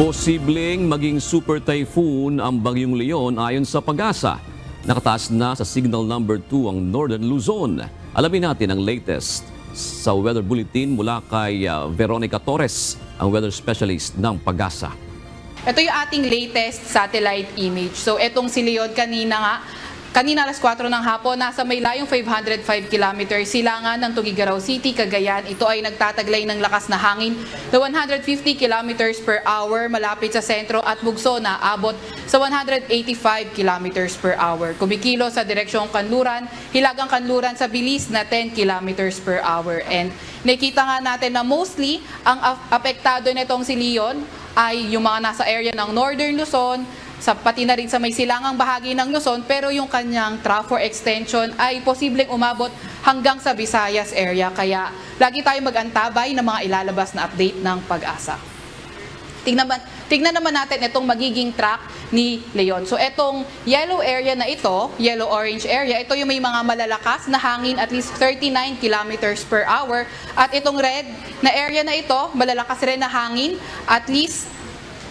Posibleng maging super typhoon ang Bagyong Leon ayon sa Pag-asa. Nakataas na sa signal number 2 ang Northern Luzon. Alamin natin ang latest sa weather bulletin mula kay Veronica Torres, ang weather specialist ng Pag-asa. Ito yung ating latest satellite image. So itong si Leon kanina alas 4 ng hapon, nasa may layong 505 kilometers silangan ng Tuguegarao City, Cagayan. Ito ay nagtataglay ng lakas na hangin na 150 kilometers per hour malapit sa sentro at bugso na abot sa 185 kilometers per hour. Kumikilo sa direksyong Kanluran, hilagang Kanluran sa bilis na 10 kilometers per hour. And nakita nga natin na mostly ang apektado nitong si Leon ay yung mga nasa area ng Northern Luzon, pati na rin sa may silangang bahagi ng Luzon, pero yung kanyang trough or extension ay posibleng umabot hanggang sa Visayas area. Kaya lagi tayo mag-antabay ng mga ilalabas na update ng Pag-asa. Tignan naman natin itong magiging track ni Leon. So itong yellow area na ito, yellow-orange area, ito yung may mga malalakas na hangin at least 39 kilometers per hour. At itong red na area na ito, malalakas rin na hangin at least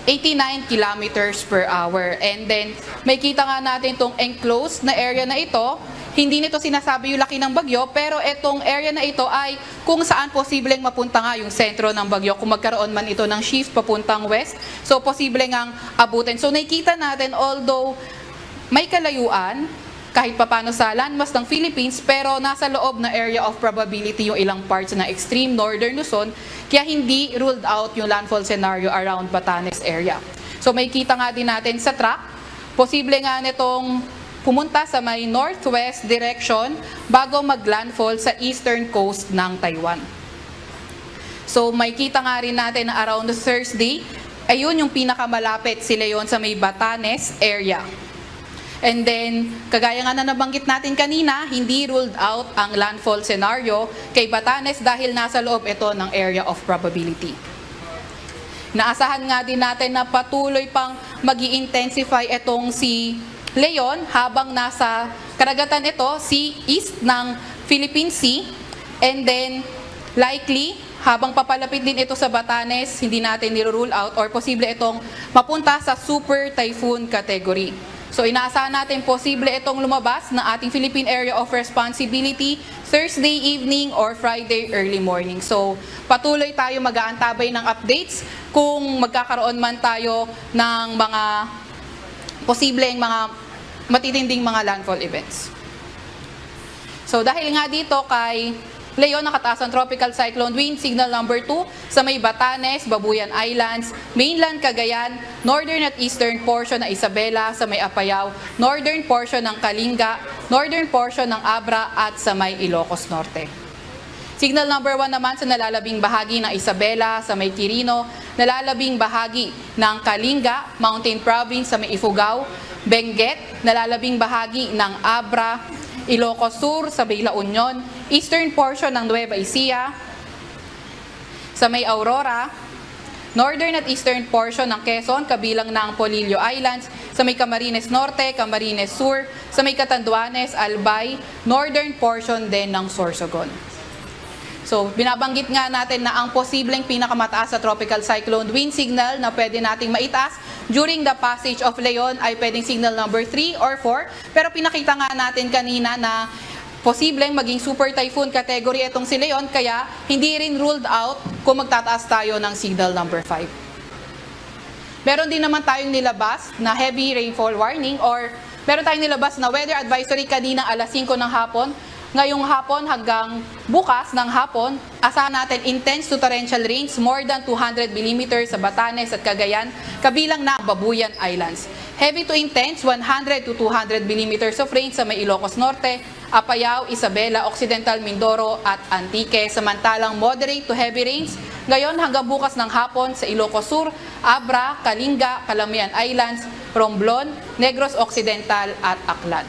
89 kilometers per hour. And then, may kita nga natin itong enclosed na area na ito. Hindi nito sinasabi yung laki ng bagyo, pero itong area na ito ay kung saan posibleng mapunta nga yung sentro ng bagyo. Kung magkaroon man ito ng shift papuntang west, so posible ngang abutin. So nakikita natin, although may kalayuan, kahit papano sa landmass ng Philippines, pero nasa loob na area of probability yung ilang parts ng extreme northern Luzon, kaya hindi ruled out yung landfall scenario around Batanes area. So may kita nga din natin sa track, posible nga nitong pumunta sa may northwest direction bago mag-landfall sa eastern coast ng Taiwan. So may kita nga rin natin na around Thursday, ayun yung pinakamalapit si Leon sa may Batanes area. And then, kagaya nga na nabanggit natin kanina, hindi ruled out ang landfall scenario kay Batanes dahil nasa loob ito ng area of probability. Naasahan nga din natin na patuloy pang mag-i-intensify itong si Leon habang nasa karagatan ito, si east ng Philippine Sea. And then, likely, habang papalapit din ito sa Batanes, hindi natin nirule out or posible itong mapunta sa super typhoon category. So inaasahan natin posible itong lumabas ng ating Philippine Area of Responsibility Thursday evening or Friday early morning. So patuloy tayo mag-aantabay ng updates kung magkakaroon man tayo ng mga posibleng mga matitinding mga landfall events. So dahil nga dito kay Leon, nakataas ang tropical cyclone wind signal number 2 sa may Batanes, Babuyan Islands, mainland Cagayan, northern at eastern portion ng Isabela sa may Apayao, northern portion ng Kalinga, northern portion ng Abra at sa may Ilocos Norte. Signal number 1 naman sa nalalabing bahagi ng Isabela sa may Quirino, nalalabing bahagi ng Kalinga, Mountain Province sa may Ifugao, Benguet, nalalabing bahagi ng Abra, Ilocos Sur sa may La Union, eastern portion ng Nueva Ecija, sa may Aurora, northern at eastern portion ng Quezon, kabilang ng Polillo Islands, sa may Camarines Norte, Camarines Sur, sa may Catanduanes, Albay, northern portion din ng Sorsogon. So, binabanggit nga natin na ang posibleng pinakamataas sa tropical cyclone wind signal na pwede nating maitaas during the passage of Leon ay pwedeng signal number 3 or 4. Pero pinakita nga natin kanina na posibleng maging super typhoon category itong si Leon, kaya hindi rin ruled out kung magtataas tayo ng signal number 5. Meron din naman tayong nilabas na heavy rainfall warning or meron tayong nilabas na weather advisory kanina alas 5 ng hapon. Ngayong hapon hanggang bukas ng hapon, asahan natin intense to torrential rains more than 200 mm sa Batanes at Cagayan, kabilang na Babuyan Islands. Heavy to intense 100 to 200 mm of rain sa may Ilocos Norte, Apayao, Isabela, Occidental Mindoro at Antique. Samantalang moderate to heavy rains ngayon hanggang bukas ng hapon sa Ilocos Sur, Abra, Kalinga, Calamian Islands, Romblon, Negros Occidental at Aklan.